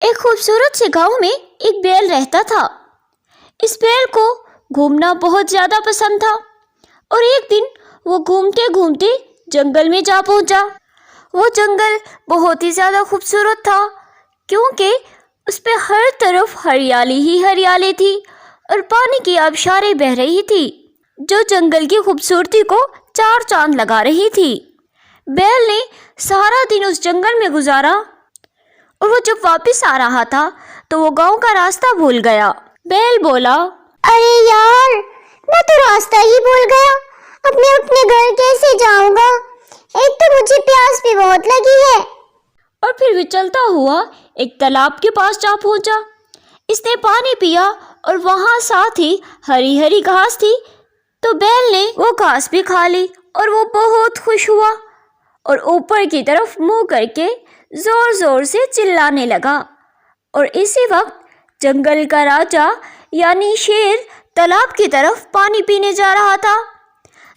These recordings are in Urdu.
ایک خوبصورت سے گاؤں میں ایک بیل رہتا تھا۔ اس بیل کو گھومنا بہت زیادہ پسند تھا اور ایک دن وہ گھومتے گھومتے جنگل میں جا پہنچا۔ وہ جنگل بہت ہی زیادہ خوبصورت تھا کیونکہ اس پہ ہر طرف ہریالی ہی ہریالی تھی اور پانی کی آبشاریں بہہ رہی تھی جو جنگل کی خوبصورتی کو چار چاند لگا رہی تھی۔ بیل نے سارا دن اس جنگل میں گزارا اور وہ جب واپس آ رہا تھا تو وہ گاؤں کا راستہ بھول گیا۔ بیل بولا، ارے یار، میں تو راستہ ہی بھول گیا، اب میں اپنے گھر کیسے جاؤں گا؟ ایک تو مجھے پیاس بھی بہت لگی ہے۔ اور پھر وہ چلتا ہوا ایک تالاب کے پاس جا پہنچا۔ اس نے پانی پیا اور وہاں ساتھ ہی ہری ہری گھاس تھی تو بیل نے وہ گھاس بھی کھا لی اور وہ بہت خوش ہوا اور اوپر کی طرف منہ کر کے زور زور سے چلانے لگا۔ اور اسی وقت جنگل کا راجا یعنی شیر تالاب کی طرف پانی پینے جا رہا تھا۔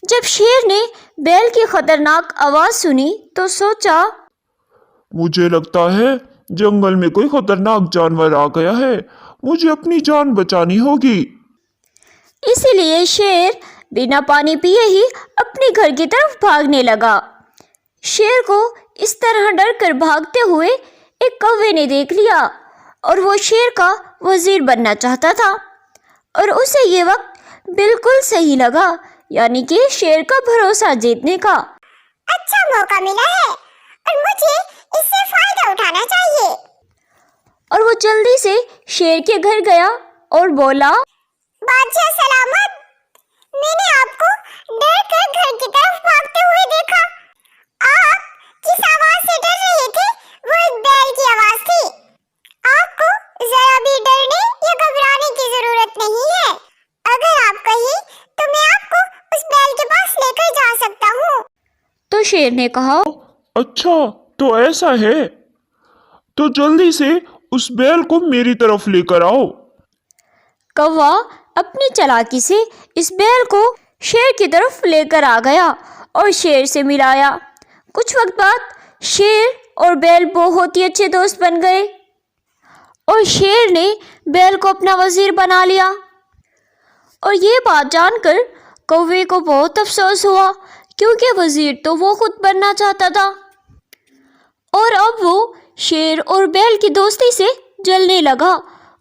جب شیر نے بیل کی خطرناک آواز سنی تو سوچا، مجھے لگتا ہے جنگل میں کوئی خطرناک جانور آ گیا ہے، مجھے اپنی جان بچانی ہوگی۔ اسی لیے شیر بنا پانی پیے ہی اپنے گھر کی طرف بھاگنے لگا۔ شیر کو اس طرح ڈر کر بھاگتے ہوئے ایک کوے نے دیکھ لیا اور وہ شیر کا وزیر بننا چاہتا تھا اور اسے یہ وقت بالکل صحیح لگا، یعنی کہ شیر کا بھروسہ جیتنے کا۔ اچھا موقع ملا ہے اور مجھے اس سے فائدہ اٹھانا چاہیے۔ اور وہ جلدی سے شیر کے گھر گیا اور بولا، بادشاہ سلامت، میں نے آپ کو ڈر کر گھر کی طرف بھاگتے ہوئے دیکھا۔ آپ جس آواز سے ڈر رہے تھے وہ ایک بیل کی آواز تھی۔ آپ کو ذرا بھی ڈرنے یا گھبرانے کی ضرورت نہیں ہے۔ اگر آپ کہیں تو میں آپ کو اس بیل کے پاس لے کر جا سکتا ہوں۔ تو شیر نے کہا، اچھا تو ایسا ہے، تو جلدی سے اس بیل کو میری طرف لے کر آؤ۔ کوا اپنی چالاکی سے اس بیل کو شیر کی طرف لے کر آ گیا اور شیر سے ملایا۔ کچھ وقت بعد شیر اور بیل بہت ہی اچھے دوست بن گئے اور شیر نے بیل کو اپنا وزیر بنا لیا۔ اور یہ بات جان کر کوے کو بہت افسوس ہوا کیونکہ وزیر تو وہ خود بننا چاہتا تھا اور اب وہ شیر اور بیل کی دوستی سے جلنے لگا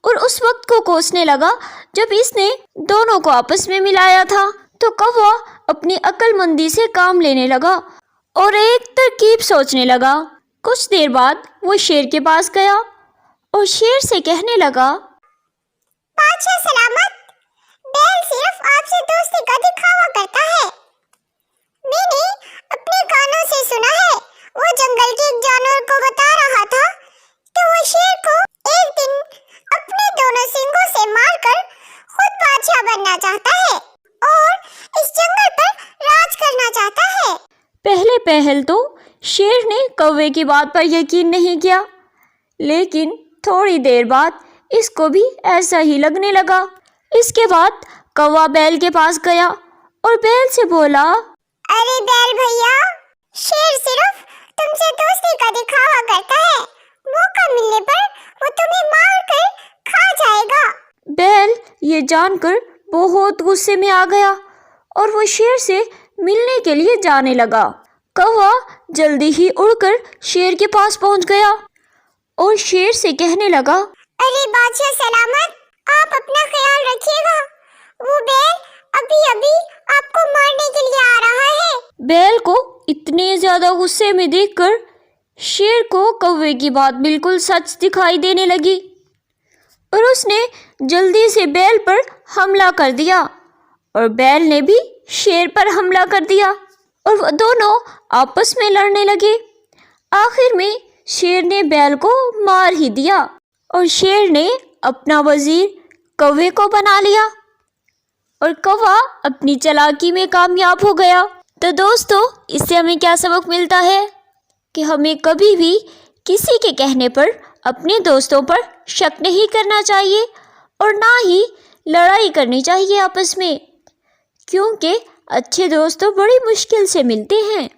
اور اس وقت کو کوسنے لگا جب اس نے دونوں کو آپس میں ملایا تھا۔ تو کوا اپنی عقل مندی سے کام لینے لگا اور ایک ترکیب سوچنے لگا۔ کچھ دیر بعد وہ شیر کے پاس گیا اور شیر سے کہنے لگا، بادشاہ سلامت، بیل صرف آپ سے دوستی کا دکھاوا کرتا ہے۔ میں نے اپنے کانوں سے سنا ہے وہ جنگل کے ایک جانور کو بتا رہا تھا کہ وہ شیر کو ایک دن اپنے دونوں سینگوں سے مار کر خود بادشاہ بننا چاہتا ہے اور اس جنگل پر راج کرنا چاہتا ہے۔ پہلے پہل تو شیر نے کوے کی بات پر یقین نہیں کیا، لیکن تھوڑی دیر بعد اس کو بھی ایسا ہی لگنے لگا۔ اس کے بعد کوا بیل کے پاس گیا اور بیل سے بولا، ارے بیل بھیا، شیر صرف تم سے دوستی کا دکھاوا کرتا ہے، موقع ملنے پر وہ تمہیں مار کر کھا جائے گا۔ بیل یہ جان کر بہت غصے میں آ گیا اور وہ شیر سے ملنے کے لیے جانے لگا۔ کوا جلدی ہی اڑ کر شیر کے پاس پہنچ گیا اور شیر سے کہنے لگا، ارے بادشاہ سلامت، آپ اپنا خیال رکھیے گا، وہ بیل ابھی ابھی آپ کو مارنے کے لیے آ رہا ہے۔ بیل کو اتنے زیادہ غصے میں دیکھ کر شیر کو کوے کی بات بالکل سچ دکھائی دینے لگی اور اس نے جلدی سے بیل پر حملہ کر دیا اور بیل نے بھی شیر پر حملہ کر دیا اور وہ دونوں آپس میں لڑنے لگے۔ آخر میں شیر نے بیل کو مار ہی دیا اور شیر نے اپنا وزیر کوے کو بنا لیا اور کوا اپنی چالاکی میں کامیاب ہو گیا۔ تو دوستو، اس سے ہمیں کیا سبق ملتا ہے کہ ہمیں کبھی بھی کسی کے کہنے پر اپنے دوستوں پر شک نہیں کرنا چاہیے اور نہ ہی لڑائی کرنی چاہیے آپس میں، کیونکہ اچھے دوست تو بڑی مشکل سے ملتے ہیں۔